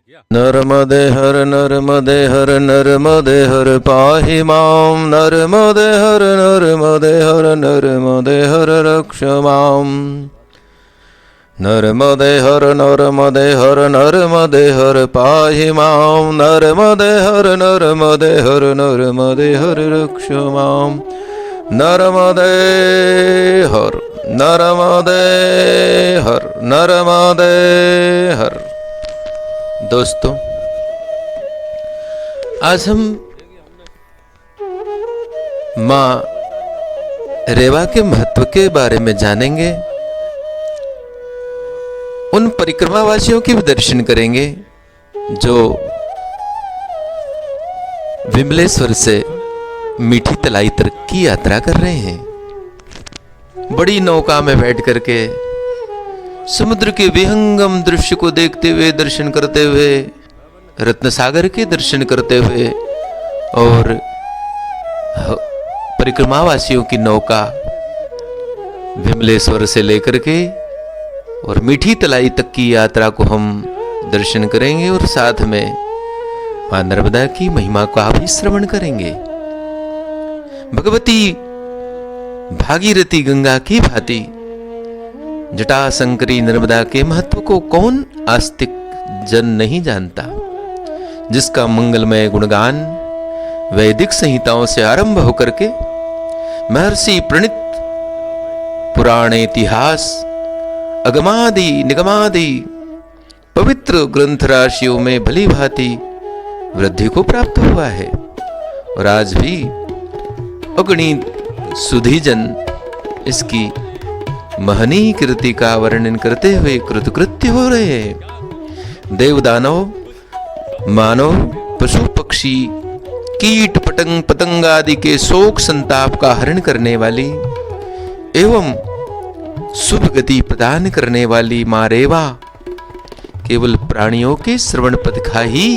नर्मदे हर नर्मदे हर पाहि मां नर्मदे हर रक्ष मां नर्मदे हर पाहि मां नर्मदे हर रक्ष मां नर्मदे हर। दोस्तों, आज हम माँ रेवा के महत्व के बारे में जानेंगे। उन परिक्रमावासियों के भी दर्शन करेंगे जो विमलेश्वर से मीठी तलाई तक की यात्रा कर रहे हैं। बड़ी नौका में बैठ करके समुद्र के विहंगम दृश्य को देखते हुए, दर्शन करते हुए, रत्न सागर के दर्शन करते हुए और परिक्रमावासियों की नौका विमलेश्वर से लेकर के और मीठी तलाई तक की यात्रा को हम दर्शन करेंगे और साथ में मां नर्मदा की महिमा का भी श्रवण करेंगे। भगवती भागीरथी गंगा की भांति जटाशंकरी नर्मदा के महत्व को कौन आस्तिक जन नहीं जानता, जिसका मंगलमय गुणगान वैदिक संहिताओं से आरंभ होकर के महर्षि प्रणीत पुराण इतिहास अगमादि निगमादि पवित्र ग्रंथ राशियों में भली भांति वृद्धि को प्राप्त हुआ है। और आज भी अगणित सुधीजन इसकी महनीय कृति का वर्णन करते हुए कृतकृत्य हो रहे हैं। देव दानव मानव पशु पक्षी कीट पतंग पतंग आदि के शोक संताप का हरण करने वाली एवं शुभ गति प्रदान करने वाली मां रेवा केवल प्राणियों के श्रवण पद का ही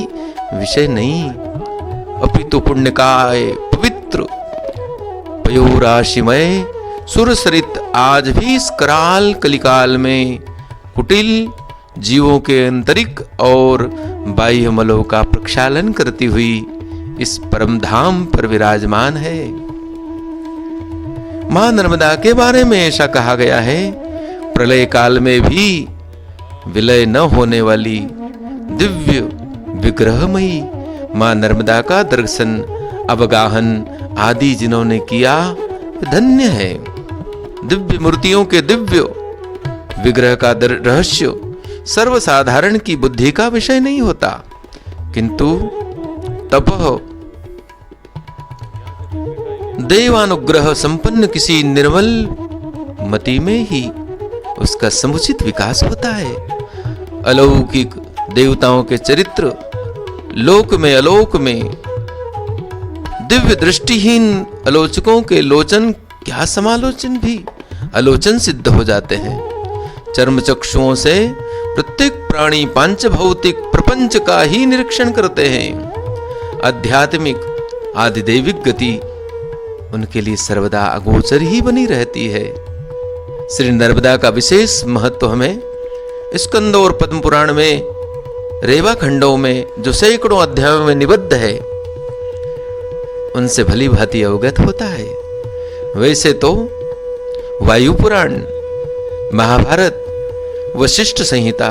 विषय नहीं, अपितु पुण्यकाय पवित्र पयोराशिमय सुरसरित आज भी इस कराल कलिकाल में कुटिल जीवों के आंतरिक और बाह्य मलों का प्रक्षालन करती हुई इस परम धाम पर विराजमान है। मां नर्मदा के बारे में ऐसा कहा गया है, प्रलय काल में भी विलय न होने वाली दिव्य विग्रहमयी मां नर्मदा का दर्शन अवगाहन आदि जिन्होंने किया धन्य है। दिव्य मूर्तियों के दिव्य विग्रह का रहस्य सर्वसाधारण की बुद्धि का विषय नहीं होता, किंतु तपः देवानुग्रह संपन्न किसी निर्मल मति में ही उसका समुचित विकास होता है। अलौकिक देवताओं के चरित्र लोक में अलोक में दिव्य दृष्टिहीन आलोचकों के लोचन क्या समालोचन भी आलोचन सिद्ध हो जाते हैं। चर्म चक्षुओं से प्रत्येक प्राणी पांच भौतिक प्रपंच का ही निरीक्षण करते हैं। आध्यात्मिक आदिदैविक गति उनके लिए सर्वदा अगोचर ही बनी रहती है। श्री नर्मदा का विशेष महत्व हमें स्कंद और पद्म पुराण में रेवा खंडों में जो सैकड़ों अध्यायों में निबद्ध है उनसे भली भांति अवगत होता है। वैसे तो वायु पुराण, महाभारत, वशिष्ठ संहिता,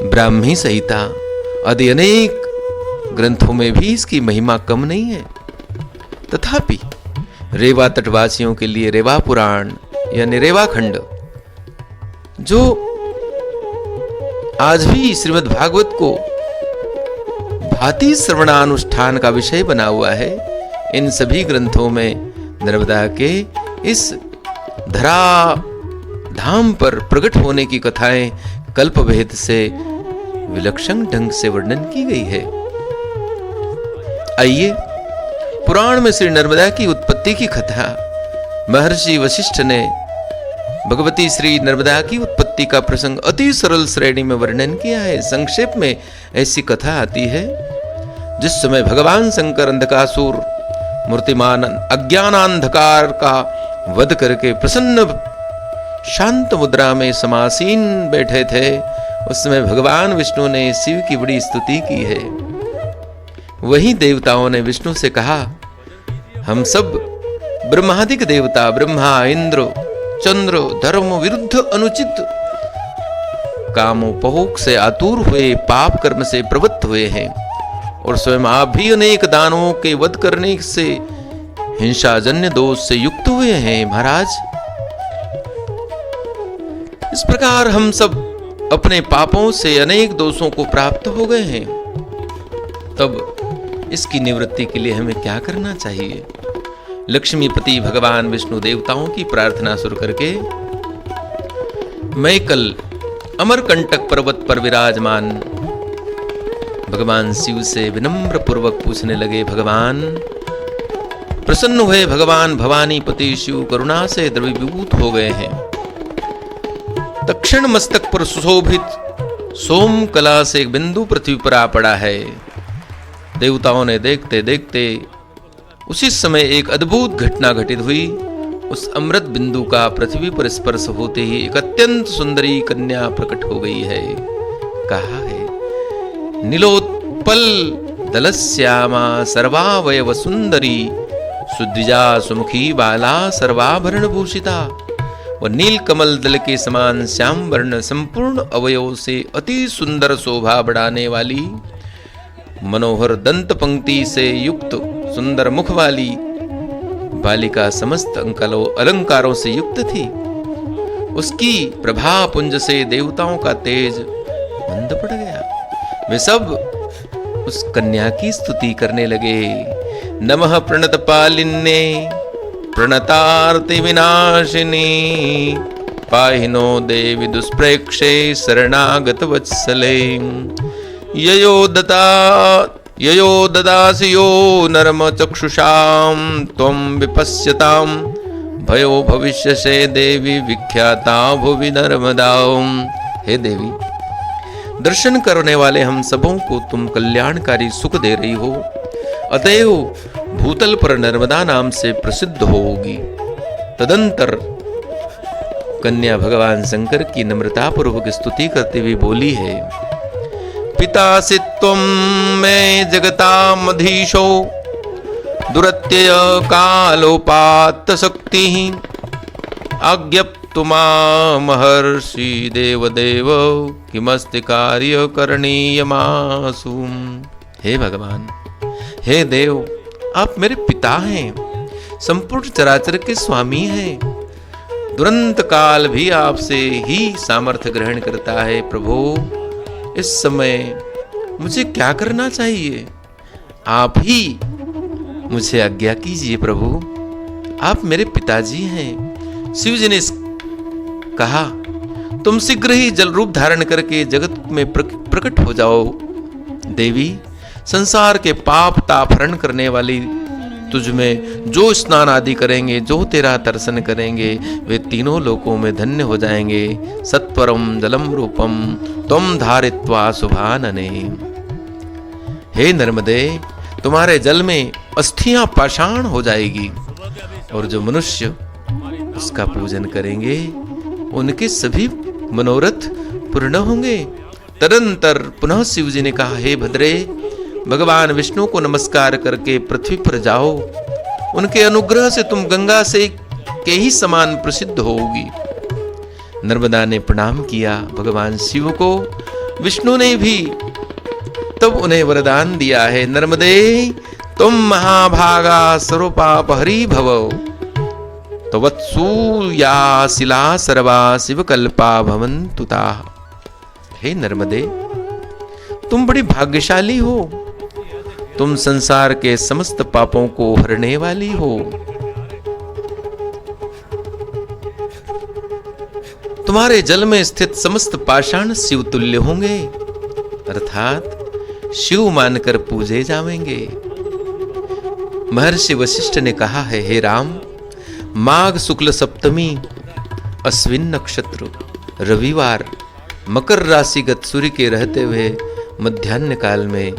ब्राह्मी संहिता आदि अनेक ग्रंथों में भी इसकी महिमा कम नहीं है। तथापि रेवा तटवासियों के लिए रेवा पुराण यानी रेवा खंड जो आज भी श्रीमद् भागवत को भांति श्रवणानुष्ठान का विषय बना हुआ है, इन सभी ग्रंथों में नर्मदा के इस धरा धाम पर प्रकट होने की कथाएं कल्पभेद से विलक्षण ढंग से वर्णन की गई है। आइए पुराण में श्री नर्मदा की उत्पत्ति की कथा महर्षि वशिष्ठ ने भगवती श्री नर्मदा की उत्पत्ति का प्रसंग अति सरल श्रेणी में वर्णन किया है। संक्षेप में ऐसी कथा आती है, जिस समय भगवान शंकर अंधकासुर मूर्तिमान अज्ञानांधकार का वध करके प्रसन्न शांत मुद्रा में समासीन बैठे थे उसमें भगवान विष्णु ने शिव की बड़ी स्तुति की है। वही देवताओं ने विष्णु से कहा, हम सब ब्रह्मादिक देवता ब्रह्मा, इंद्र, चंद्र धर्म विरुद्ध अनुचित कामोपभोग से आतुर हुए, पाप कर्म से प्रवृत्त हुए हैं और स्वयं आप भी अनेक दानवों के वध करने से हिंसाजन्य दोष से युक्त हुए हैं महाराज। इस प्रकार हम सब अपने पापों से अनेक दोषों को प्राप्त हो गए हैं। तब इसकी निवृत्ति के लिए हमें क्या करना चाहिए? लक्ष्मीपति भगवान विष्णु देवताओं की प्रार्थना सुन करके मैं कल अमरकंटक पर्वत पर विराजमान भगवान शिव से विनम्र पूर्वक पूछने लगे, भगवान प्रसन्न हुए, भगवान भवानीपति शिव करुणा से द्रवीभूत हो गए हैं। दक्षिण मस्तक पर सुशोभित सोम कला से एक बिंदु पृथ्वी पर आ पड़ा है। देवताओं ने देखते देखते उसी समय एक अद्भुत घटना घटित हुई। उस अमृत बिंदु का पृथ्वी पर स्पर्श होते ही एक अत्यंत सुंदरी कन्या प्रकट हो गई है। कहा है, नीलोत्पल दलश्यामा सर्वावयव सुंदरी सुद्विजा सुमुखी बाला सर्वाभरण भूषिता। वह नील कमल दल के समान श्याम वर्ण संपूर्ण अवयव से अति सुंदर शोभा बढ़ाने वाली, मनोहर दंत पंक्ति से युक्त सुंदर मुख वाली बालिका समस्त अलंकारों से युक्त थी। उसकी प्रभा पुंज से देवताओं का तेज मंद पड़ गया। वे सब उस कन्या की स्तुति करने लगे। नमः प्रणत पालिन्ने प्रणतार्ति विनाशिनी पाहिनो देवी दुष्प्रेक्षे शरणागत वत्सले ययो ददासि यो नरम चक्षुषां त्वं विपश्यतां भयो भविष्यसे देवी विख्याता भुवि नर्मदां। हे देवी, दर्शन करने वाले हम सबों को तुम कल्याणकारी सुख दे रही हो, अतएव भूतल पर नर्मदा नाम से प्रसिद्ध होगी। तदंतर कन्या भगवान शंकर की नम्रता पूर्वक स्तुति करते हुए बोली है, पितासि त्वं मे जगतामधीशो दुरत्यय कालोपात्त शक्तिः आज्ञप्तु मां महर्षि देवदेव किमस्ति कार्य करणीयमासु। हे भगवान, हे देव, आप मेरे पिता हैं, संपूर्ण चराचर के स्वामी हैं। दुरंत काल भी आपसे ही सामर्थ्य ग्रहण करता है। प्रभु, इस समय मुझे क्या करना चाहिए? आप ही मुझे आज्ञा कीजिए। प्रभु, आप मेरे पिताजी हैं। शिव जी ने कहा, तुम शीघ्र ही जल रूप धारण करके जगत में प्रकट हो जाओ। देवी, संसार के पाप ताप हरण करने वाली तुझ में जो स्नान आदि करेंगे, जो तेरा दर्शन करेंगे, वे तीनों लोकों में धन्य हो जाएंगे। सत्वरम जलम रूपम त्वं धारित्वा शुभानने। हे नर्मदे, तुम्हारे जल में अस्थियां पाषाण हो जाएगी और जो मनुष्य उसका पूजन करेंगे उनके सभी मनोरथ पूर्ण होंगे। तदंतर पुनः शिव जी ने कहा, हे भद्रे, भगवान विष्णु को नमस्कार करके पृथ्वी पर जाओ। उनके अनुग्रह से तुम गंगा से के ही समान प्रसिद्ध होगी। नर्मदा ने प्रणाम किया भगवान शिव को। विष्णु ने भी तब उन्हें वरदान दिया है, नर्मदे तुम महाभागा सर्वपापहरी भव तवत्सूया शिला सर्वा शिवकल्पा भवन्तु ताः। हे नर्मदे, तुम बड़ी भाग्यशाली हो। तुम संसार के समस्त पापों को हरने वाली हो। तुम्हारे जल में स्थित समस्त पाषाण शिव तुल्य होंगे, अर्थात शिव मानकर पूजे जाएंगे। महर्षि वशिष्ठ ने कहा है, हे राम, माघ शुक्ल सप्तमी अश्विन नक्षत्र रविवार मकर राशिगत सूर्य के रहते हुए मध्याह्न काल में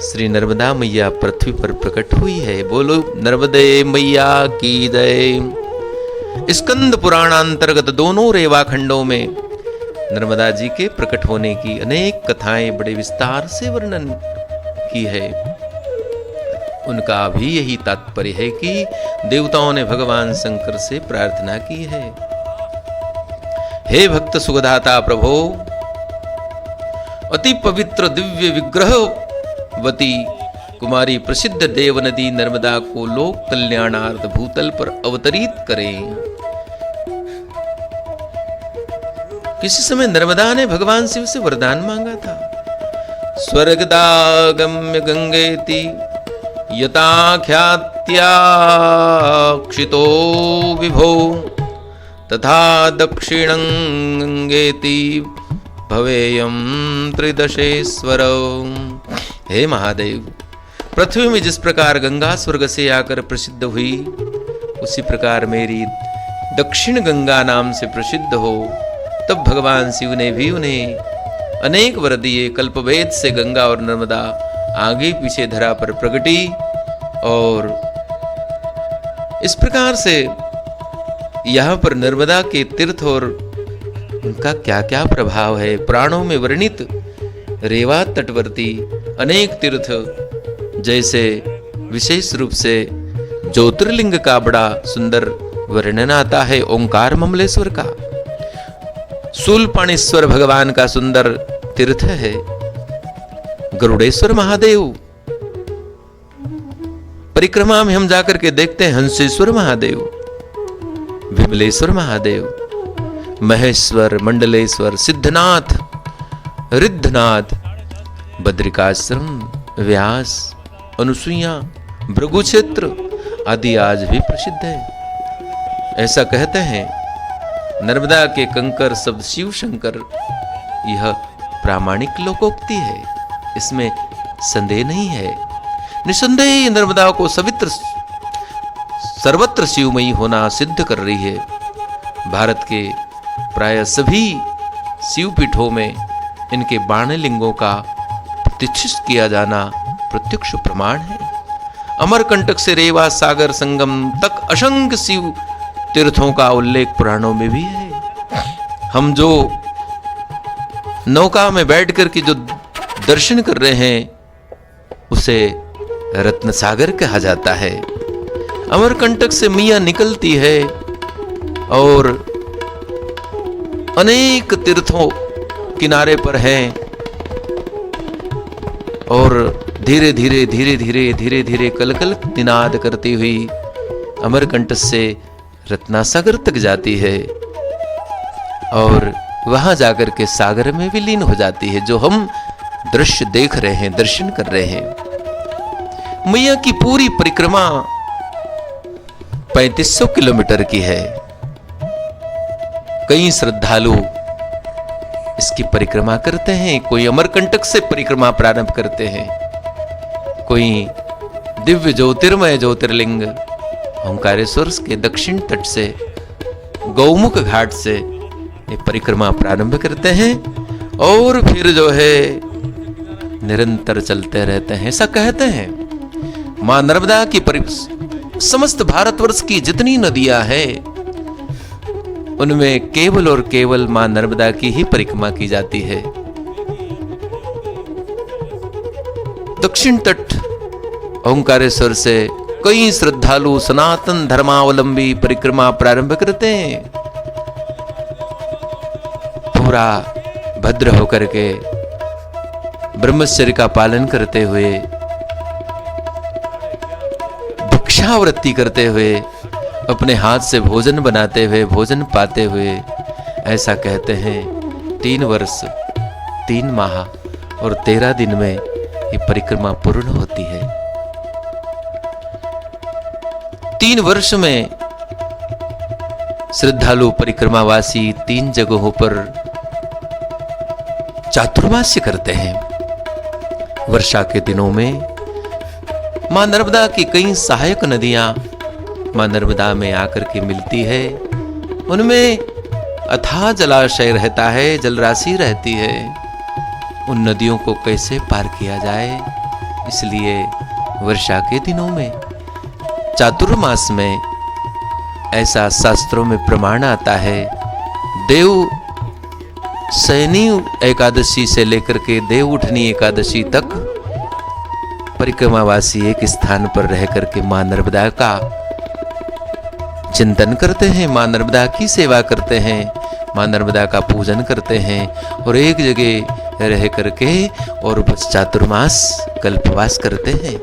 श्री नर्मदा मैया पृथ्वी पर प्रकट हुई है। बोलो नर्मदे मैया की जय। स्कंद पुराणांतर्गत दोनों रेवा खंडों में नर्मदा जी के प्रकट होने की अनेक कथाएं बड़े विस्तार से वर्णन की है। उनका भी यही तात्पर्य है कि देवताओं ने भगवान शंकर से प्रार्थना की है, हे भक्त सुखदाता प्रभो, अति पवित्र दिव्य विग्रहवती कुमारी प्रसिद्ध देव नदी नर्मदा को लोक कल्याणार्थ भूतल पर अवतरित करें। किसी समय नर्मदा ने भगवान शिव से वरदान मांगा था, स्वर्गदागम्य गंगेति यथाख्यात्याक्षितो विभो तथा दक्षिणं गंगेति भवेयं त्रिदशेश्वर। हे महादेव, पृथ्वी में जिस प्रकार गंगा स्वर्ग से आकर प्रसिद्ध हुई, उसी प्रकार मेरी दक्षिण गंगा नाम से प्रसिद्ध हो। तब भगवान शिव ने भी उन्हें अनेक वर दिए। कल्पवेद से गंगा और नर्मदा आगे पीछे धरा पर प्रगटी, और इस प्रकार से यहाँ पर नर्मदा के तीर्थ और उनका क्या क्या प्रभाव है, पुराणों में वर्णित रेवा तटवर्ती अनेक तीर्थ, जैसे विशेष रूप से ज्योतिर्लिंग का बड़ा सुंदर वर्णन आता है, ओंकार ममलेश्वर का, शूलपाणेश्वर भगवान का सुंदर तीर्थ है, गरुड़ेश्वर महादेव, परिक्रमा में हम जाकर के देखते हैं हंसेश्वर महादेव, विमलेश्वर महादेव, महेश्वर, मंडलेश्वर, सिद्धनाथ, रिद्धनाथ, बद्रिकाश्रम, व्यास, अनुसुईया, भृगु क्षेत्र आदि आज भी प्रसिद्ध है। ऐसा कहते हैं नर्मदा के कंकर सब शिव शंकर, यह प्रामाणिक लोकोक्ति है, इसमें संदेह नहीं है। निसंदेह नर्मदा को सर्वत्र शिवमयी होना सिद्ध कर रही है। भारत के प्राय सभी शिवपीठों में इनके बाणलिंगों का प्रतिष्ठित किया जाना प्रत्यक्ष प्रमाण है। अमरकंटक से रेवा सागर संगम तक असंख्य शिव तीर्थों का उल्लेख पुराणों में भी है। हम जो नौका में बैठ कर के जो दर्शन कर रहे हैं, उसे रत्न सागर कहा जाता है। अमरकंटक से मैया निकलती है और अनेक तीर्थों किनारे पर हैं, और धीरे धीरे धीरे धीरे धीरे धीरे कलकल निनाद करती हुई अमरकंटक से रत्नासागर तक जाती है, और वहां जाकर के सागर में विलीन हो जाती है, जो हम दृश्य देख रहे हैं, दर्शन कर रहे हैं। मैया की पूरी परिक्रमा 3500 किलोमीटर की है। कई श्रद्धालु इसकी परिक्रमा करते हैं, कोई अमरकंटक से परिक्रमा प्रारंभ करते हैं, कोई दिव्य ज्योतिर्मय ज्योतिर्लिंग ओंकारेश्वर के दक्षिण तट से गौमुख घाट से ये परिक्रमा प्रारंभ करते हैं, और फिर जो है निरंतर चलते रहते हैं। ऐसा कहते हैं मां नर्मदा की समस्त भारतवर्ष की जितनी नदियां हैं, उनमें केवल और केवल मां नर्मदा की ही परिक्रमा की जाती है। दक्षिण तट ओंकारेश्वर से कई श्रद्धालु सनातन धर्मावलंबी परिक्रमा प्रारंभ करते हैं, पूरा भद्र होकर के ब्रह्मचर्य का पालन करते हुए, भिक्षावृत्ति करते हुए, अपने हाथ से भोजन बनाते हुए, भोजन पाते हुए, ऐसा कहते हैं 3 वर्ष 3 माह और 13 दिन में ये परिक्रमा पूर्ण होती है। 3 वर्ष में श्रद्धालु परिक्रमावासी 3 जगहों पर चातुर्मास्य करते हैं। वर्षा के दिनों में मां नर्मदा की कई सहायक नदियां मां नर्मदा में आकर के मिलती है, उनमें अथाह जलाशय रहता है, जलराशि रहती है। उन नदियों को कैसे पार किया जाए, इसलिए वर्षा के दिनों में चातुर्मास में ऐसा शास्त्रों में प्रमाण आता है, देव शयनी एकादशी से लेकर के देव उठनी एकादशी तक परिक्रमावासी एक स्थान पर रह करके मां नर्मदा का चिंतन करते हैं, मां नर्मदा की सेवा करते हैं, मां नर्मदा का पूजन करते हैं और एक जगह रह करके और बस चातुर्मास कल्पवास करते हैं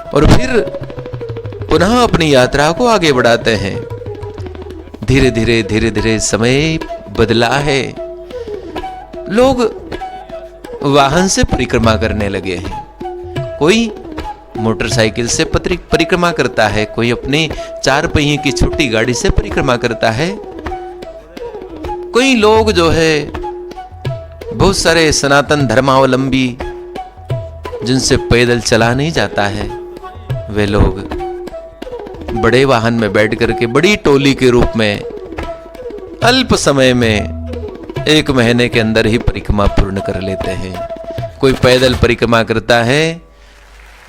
और फिर पुनः अपनी यात्रा को आगे बढ़ाते हैं। धीरे धीरे धीरे धीरे समय बदला है, लोग वाहन से परिक्रमा करने लगे हैं। कोई मोटरसाइकिल से परिक्रमा करता है, कोई अपने 4 पहिए की छोटी गाड़ी से परिक्रमा करता है, कोई लोग जो है बहुत सारे सनातन धर्मावलंबी जिनसे पैदल चला नहीं जाता है, वे लोग बड़े वाहन में बैठ करके बड़ी टोली के रूप में अल्प समय में 1 महीने के अंदर ही परिक्रमा पूर्ण कर लेते हैं। कोई पैदल परिक्रमा करता है,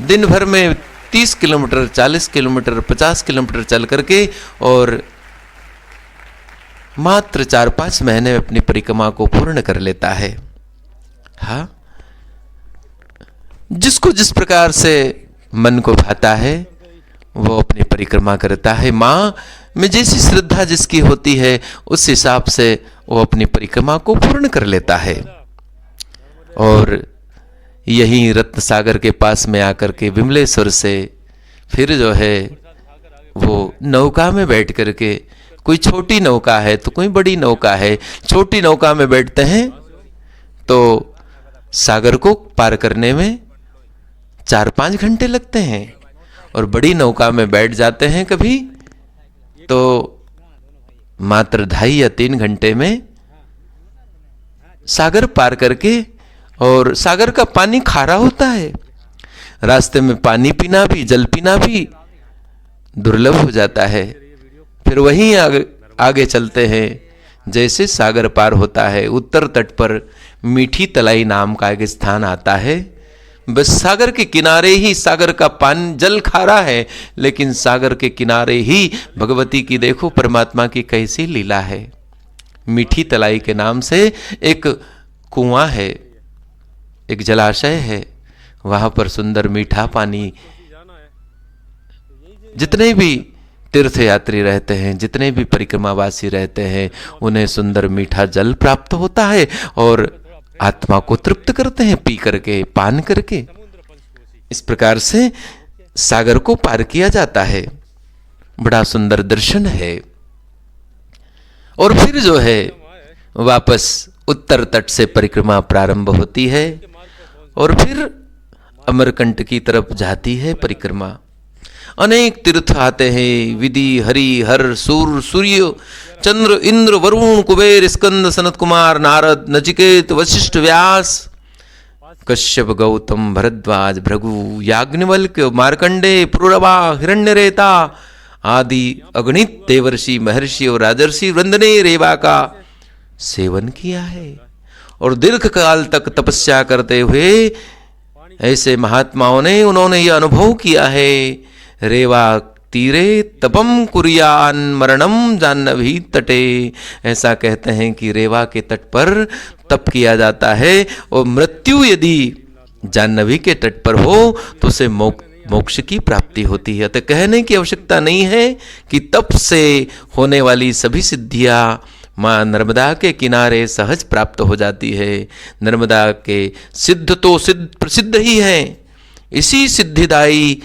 दिन भर में 30 किलोमीटर, 40 किलोमीटर, 50 किलोमीटर चल करके और मात्र 4-5 महीने में अपनी परिक्रमा को पूर्ण कर लेता है। हाँ, जिसको जिस प्रकार से मन को भाता है वो अपनी परिक्रमा करता है। मां में जैसी श्रद्धा जिसकी होती है उस हिसाब से वो अपनी परिक्रमा को पूर्ण कर लेता है। और यही रत्न सागर के पास में आकर के विमलेश्वर से फिर जो है वो नौका में बैठ करके, कोई छोटी नौका है तो कोई बड़ी नौका है, छोटी नौका में बैठते हैं तो सागर को पार करने में 4-5 घंटे लगते हैं और बड़ी नौका में बैठ जाते हैं कभी तो मात्र 2.5 या 3 घंटे में सागर पार करके। और सागर का पानी खारा होता है, रास्ते में पानी पीना भी, जल पीना भी दुर्लभ हो जाता है। फिर वहीं आगे चलते हैं। जैसे सागर पार होता है, उत्तर तट पर मीठी तलाई नाम का एक स्थान आता है। बस सागर के किनारे ही, सागर का पानी जल खारा है लेकिन सागर के किनारे ही भगवती की देखो परमात्मा की कैसी लीला है। मीठी तलाई के नाम से एक कुआं है, एक जलाशय है, वहां पर सुंदर मीठा पानी, जितने भी तीर्थ यात्री रहते हैं, जितने भी परिक्रमावासी रहते हैं, उन्हें सुंदर मीठा जल प्राप्त होता है और आत्मा को तृप्त करते हैं पी करके, पान करके। इस प्रकार से सागर को पार किया जाता है। बड़ा सुंदर दर्शन है। और फिर जो है वापस उत्तर तट से परिक्रमा प्रारंभ होती है और फिर अमरकंट की तरफ जाती है परिक्रमा। अनेक तीर्थ आते हैं, विधि, हरि, हर, सूर्य, चंद्र, इंद्र, वरुण, कुबेर, स्कंद, सनत कुमार, नारद, नचिकेत, वशिष्ठ, व्यास, कश्यप, गौतम, भरद्वाज, भृगु, याज्ञवल्क्य, मार्कंडे, पुरुरवा, हिरण्यरेता आदि अगणित देवर्षि, महर्षि और राजर्षि वृंद ने रेवा का सेवन किया है। और दीर्घ काल तक तपस्या करते हुए ऐसे महात्माओं ने, उन्होंने यह अनुभव किया है, रेवा तीरे तपम कुरियान मरणम जाह्नवी तटे। ऐसा कहते हैं कि रेवा के तट पर तप किया जाता है और मृत्यु यदि जाह्नवी के तट पर हो तो उसे मोक्ष की प्राप्ति होती है। तो कहने की आवश्यकता नहीं है कि तप से होने वाली सभी सिद्धियां मां नर्मदा के किनारे सहज प्राप्त हो जाती है। नर्मदा के सिद्ध तो प्रसिद्ध ही हैं। इसी सिद्धिदायी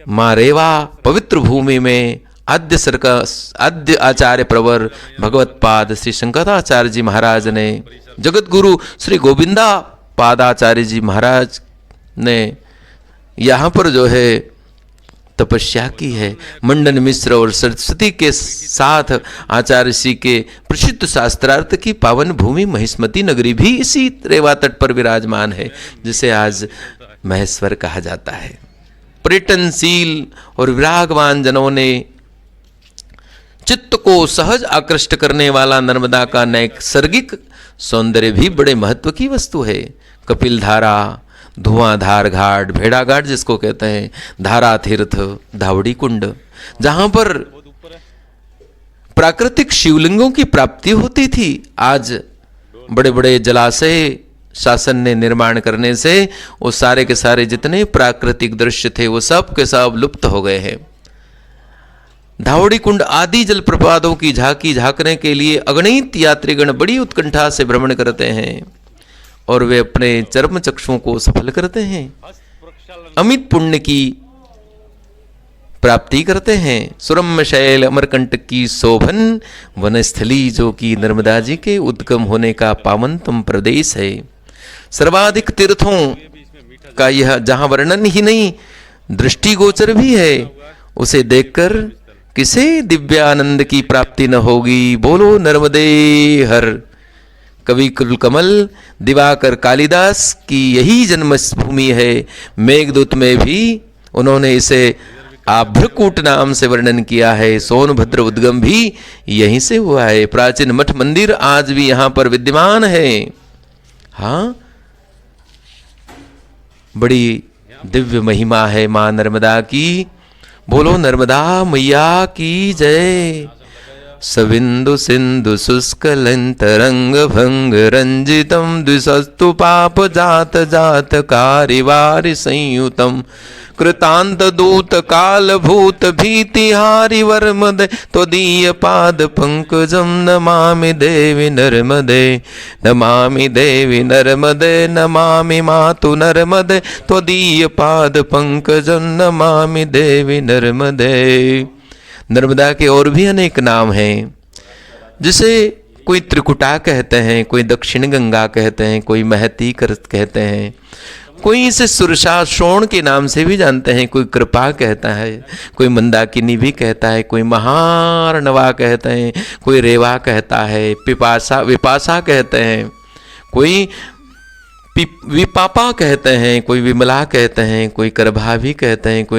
मां रेवा पवित्र भूमि में आद्य आचार्य प्रवर भगवत्पाद श्री शंकराचार्य जी महाराज ने, जगत गुरु श्री गोविंदा पादाचार्य जी महाराज ने यहाँ पर जो है तपस्या की है। मंडन मिश्र और सरस्वती के साथ आचार्य श्री के प्रसिद्ध शास्त्रार्थ की पावन भूमि महिष्मती नगरी भी इसी रेवा तट पर विराजमान है, जिसे आज महेश्वर कहा जाता है। पर्यटनशील और विरागवान जनों ने चित्त को सहज आकृष्ट करने वाला नर्मदा का नैसर्गिक सौंदर्य भी बड़े महत्व की वस्तु है। कपिल धारा, धुआंधार घाट, भेड़ा घाट जिसको कहते हैं, धारा तीर्थ, धावड़ी कुंड, जहां पर प्राकृतिक शिवलिंगों की प्राप्ति होती थी, आज बड़े बड़े जलाशय शासन ने निर्माण करने से वो सारे के सारे जितने प्राकृतिक दृश्य थे वो सब के सब लुप्त हो गए हैं। धावड़ी कुंड आदि जलप्रपातों की झांकी झांकने के लिए अगणित यात्रीगण बड़ी उत्कंठा से भ्रमण करते हैं और वे अपने चर्म चक्षुओं को सफल करते हैं, अमित पुण्य की प्राप्ति करते हैं। सुरम्य शैल अमरकंटक की शोभन वनस्थली जो कि नर्मदा जी के उद्गम होने का पावनतम प्रदेश है। सर्वाधिक तीर्थों का यह जहां वर्णन ही नहीं दृष्टिगोचर भी है, उसे देखकर किसे दिव्यानंद की प्राप्ति न होगी। बोलो नर्मदे हर। कवि कुलकमल दिवाकर कालिदास की यही जन्मभूमि है। मेघदूत में भी उन्होंने इसे आभ्रकूट नाम से वर्णन किया है। सोनभद्र उद्गम भी यहीं से हुआ है। प्राचीन मठ मंदिर आज भी यहां पर विद्यमान है। हाँ, बड़ी दिव्य महिमा है मां नर्मदा की। बोलो नर्मदा मैया की जय। सविंदु सिंधु शुष्कलंतरंग भंग रंजितम द्विशस्तु पाप जात जात कारिवारि संयुतम कृतांत दूत काल भूत भीतिहारि वर्मदे त्वदीय पाद पंकजम नमामि देवी नर्मदे नमामि देवी नर्मदे नमामि मातु नर्मदे त्वदीय पाद पंकजम नमामि देवी नर्मदे। नर्मदा के और भी अनेक नाम हैं, जिसे कोई त्रिकुटा कहते हैं, कोई दक्षिण गंगा कहते हैं, कोई महती कहते हैं, कोई इसे सुरसा शोण के नाम से भी जानते हैं, कोई कृपा कहता है, कोई मंदाकिनी भी कहता है, कोई महार्णवा कहते हैं, कोई रेवा कहता है, पिपासा विपासा कहते हैं, कोई विपापा कहते हैं, कोई विमला कहते हैं, कोई करभा भी कहते हैं, कोई